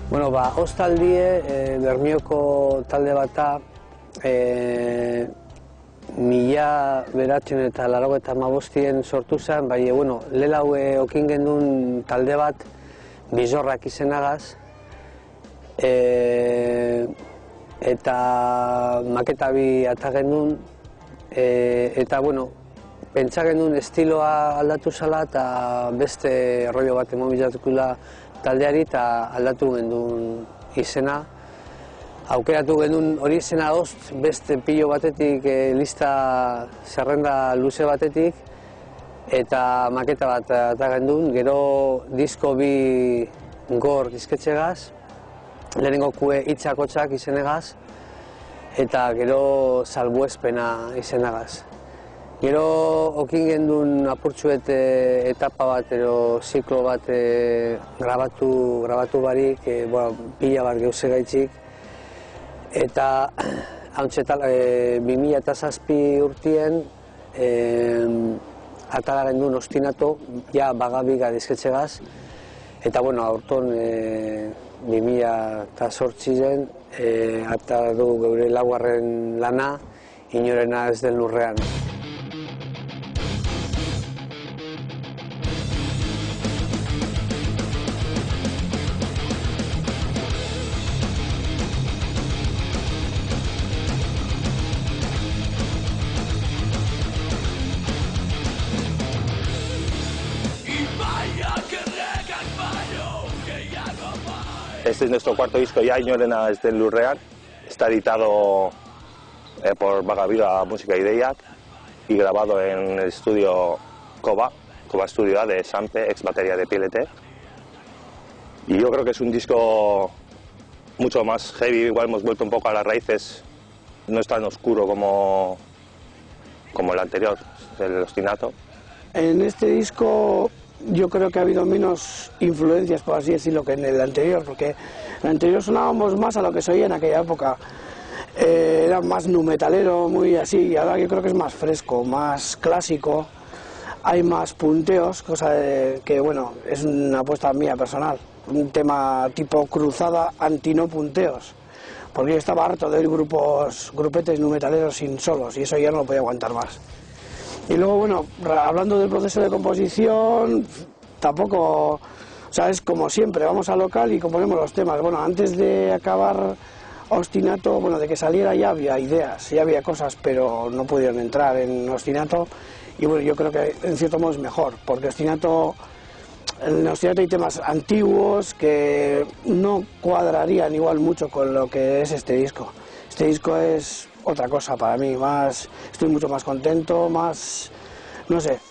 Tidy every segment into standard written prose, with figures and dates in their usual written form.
Bueno, Ostaldie, Bermioko talde bata, 1985 sortu zen, bai, lelau okin gendun talde bat, Bizorrak izenagaz, eta maketa bi ata gendun, eta, pentsa gendun estiloa aldatu zala eta beste rollo bat emobilatukula taldeari eta aldatu gendun izena. Aukeratu gendun hori izena beste pilo batetik, lista zerrenda luze batetik, eta maketa bat ata gendun, gero disko bi gor disketxegaz, lehenengo kue hitzakotxak izenegaz, eta gero salbuespena izenagaz. Gero okin gendun apurtxuet etapa bat, ziklo bat grabatu barik, pila bat geuse gaitxik. Eta 2007 urtien atala gendun Ostinato, ja bagabiga disketxegaz. Eta aurton 2008 ata du geure laugarren lana, Inorena ez den lurrean. Este es nuestro cuarto disco ya, Inorena ez den lurrean. Está editado por Bagabiga Música Ideiak y grabado en el estudio Koba Studio A de Sampe, ex batería de PLT. Y yo creo que es un disco mucho más heavy, igual hemos vuelto un poco a las raíces, no es tan oscuro como el anterior, el Ostinato. En este disco yo creo que ha habido menos influencias, por así decirlo, que en el anterior, porque en el anterior sonábamos más a lo que se oía en aquella época. Era más nu metalero, muy así, y ahora yo creo que es más fresco, más clásico, hay más punteos, cosa que, es una apuesta mía personal, un tema tipo cruzada anti-no punteos, porque yo estaba harto de oír grupetes nu metaleros sin solos, y eso ya no lo podía aguantar más. Y luego, hablando del proceso de composición, tampoco, es como siempre, vamos al local y componemos los temas. Antes de acabar Ostinato, de que saliera ya había ideas, ya había cosas, pero no pudieron entrar en Ostinato. Y yo creo que en cierto modo es mejor, porque en Ostinato hay temas antiguos que no cuadrarían igual mucho con lo que es este disco. Este disco es otra cosa para mí, estoy mucho más contento,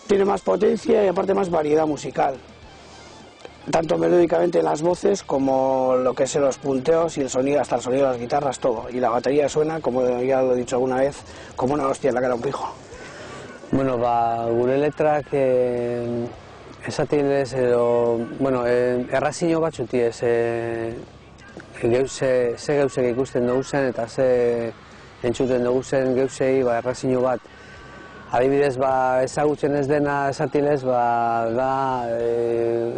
tiene más potencia y aparte más variedad musical, tanto melódicamente en las voces como lo que es los punteos y el sonido, hasta el sonido de las guitarras, todo, y la batería suena, como ya lo he dicho alguna vez, como una hostia en la cara a un pijo. Gure letrak esatilez erraziño batxutiez ze geusek ikusten dugu zen eta ze entzuten dugu zen geusei erraziño bat. Adibidez, ezagutzen ez dena esatilez, da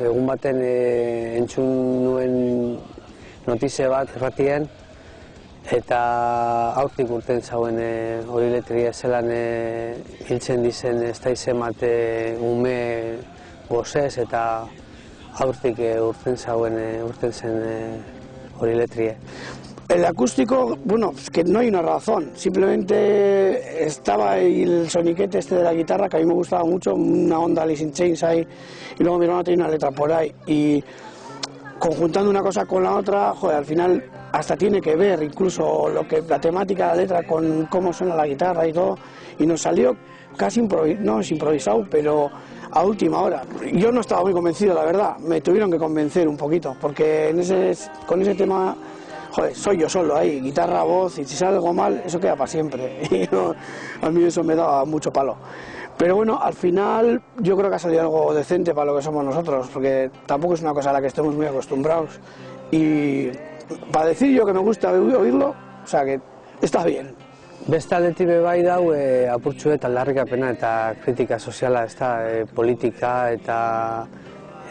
egun baten entzun nuen notize bat erratien, eta aurtik urten zauen hori letria zelan hiltzen dizen ez da izen bat ume gozez, eta aurtik urten zen hori letria. El acústico, es que no hay una razón, simplemente estaba ahí el soniquete de la guitarra que a mí me gustaba mucho, una onda Alice in Chains ahí, y luego mi hermano tenía una letra por ahí, y conjuntando una cosa con la otra, al final hasta tiene que ver incluso la temática de la letra con cómo suena la guitarra y todo, y nos salió casi improvisado, pero a última hora. Yo no estaba muy convencido, la verdad, me tuvieron que convencer un poquito, porque con ese tema, soy yo solo ahí, guitarra, voz, y si sale algo mal, eso queda para siempre, y a mí eso me daba mucho palo. Pero al final yo creo que ha salido algo decente para lo que somos nosotros, porque tampoco es una cosa a la que estemos muy acostumbrados, y para decir yo que me gusta oírlo, que está bien. Bestaldetik bai dau apurtxuet aldarrikapena eta kritika soziala, politika eta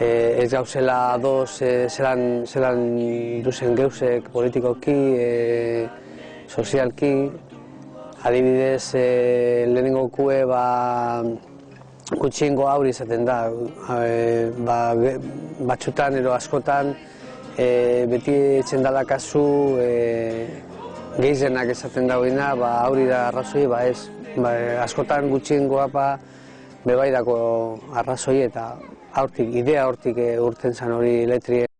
ez gauzela ados zelan duzen geuzek politikoki, sozialki. Adibidez, lehenengo kue gutxiengo aurri izaten da. Batzutan ero askotan beti txendala kasu gehienak esaten dagoena, aurri da arrazoi, ez. Askotan gutxiengoa bebaidako arrazoi eta idea hortik urten zan hori letrien.